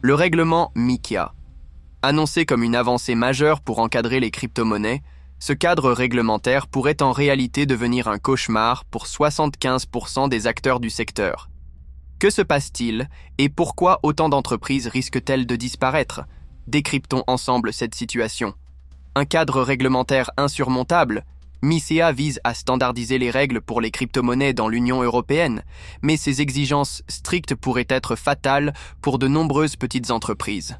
Le règlement MiCA. Annoncé comme une avancée majeure pour encadrer les crypto-monnaies, ce cadre réglementaire pourrait en réalité devenir un cauchemar pour 75% des acteurs du secteur. Que se passe-t-il et pourquoi autant d'entreprises risquent-elles de disparaître? Décryptons ensemble cette situation. Un cadre réglementaire insurmontable, MiCA vise à standardiser les règles pour les crypto-monnaies dans l'Union européenne, mais ces exigences strictes pourraient être fatales pour de nombreuses petites entreprises.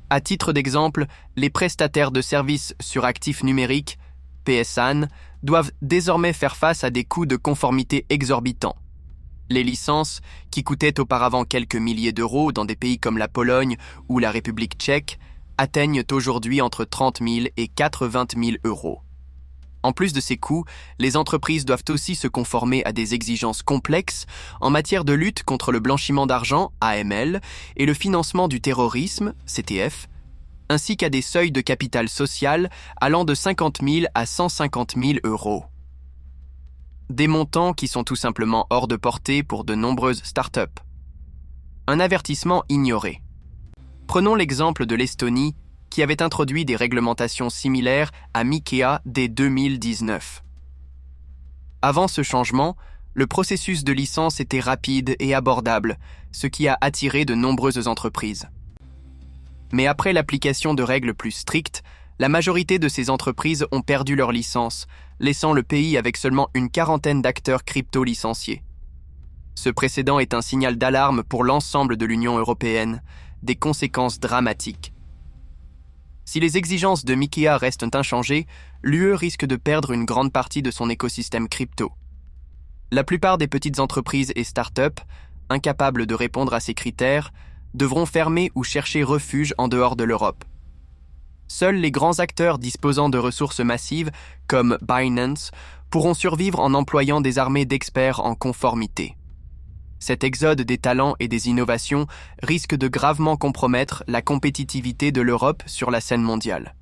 À titre d'exemple, les prestataires de services sur actifs numériques, PSAN, doivent désormais faire face à des coûts de conformité exorbitants. Les licences, qui coûtaient auparavant quelques milliers d'euros dans des pays comme la Pologne ou la République tchèque, atteignent aujourd'hui entre 30 000 et 80 000 euros. En plus de ces coûts, les entreprises doivent aussi se conformer à des exigences complexes en matière de lutte contre le blanchiment d'argent, AML, et le financement du terrorisme, CTF, ainsi qu'à des seuils de capital social allant de 50 000 à 150 000 euros. Des montants qui sont tout simplement hors de portée pour de nombreuses startups. Un avertissement ignoré. Prenons l'exemple de l'Estonie, qui avait introduit des réglementations similaires à MiCA dès 2019. Avant ce changement, le processus de licence était rapide et abordable, ce qui a attiré de nombreuses entreprises. Mais après l'application de règles plus strictes, la majorité de ces entreprises ont perdu leur licence, laissant le pays avec seulement une quarantaine d'acteurs crypto licenciés. Ce précédent est un signal d'alarme pour l'ensemble de l'Union européenne, des conséquences dramatiques. Si les exigences de MiCA restent inchangées, l'UE risque de perdre une grande partie de son écosystème crypto. La plupart des petites entreprises et startups, incapables de répondre à ces critères, devront fermer ou chercher refuge en dehors de l'Europe. Seuls les grands acteurs disposant de ressources massives, comme Binance, pourront survivre en employant des armées d'experts en conformité. Cet exode des talents et des innovations risque de gravement compromettre la compétitivité de l'Europe sur la scène mondiale.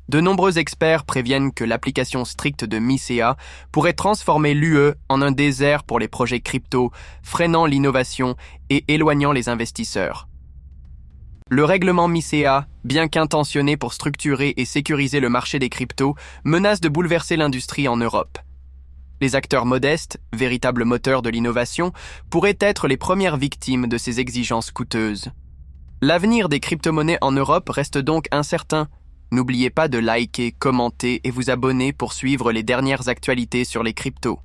De nombreux experts préviennent que l'application stricte de MiCA pourrait transformer l'UE en un désert pour les projets crypto, freinant l'innovation et éloignant les investisseurs. Le règlement MiCA, bien qu'intentionné pour structurer et sécuriser le marché des cryptos, menace de bouleverser l'industrie en Europe. Les acteurs modestes, véritables moteurs de l'innovation, pourraient être les premières victimes de ces exigences coûteuses. L'avenir des crypto-monnaies en Europe reste donc incertain. N'oubliez pas de liker, commenter et vous abonner pour suivre les dernières actualités sur les cryptos.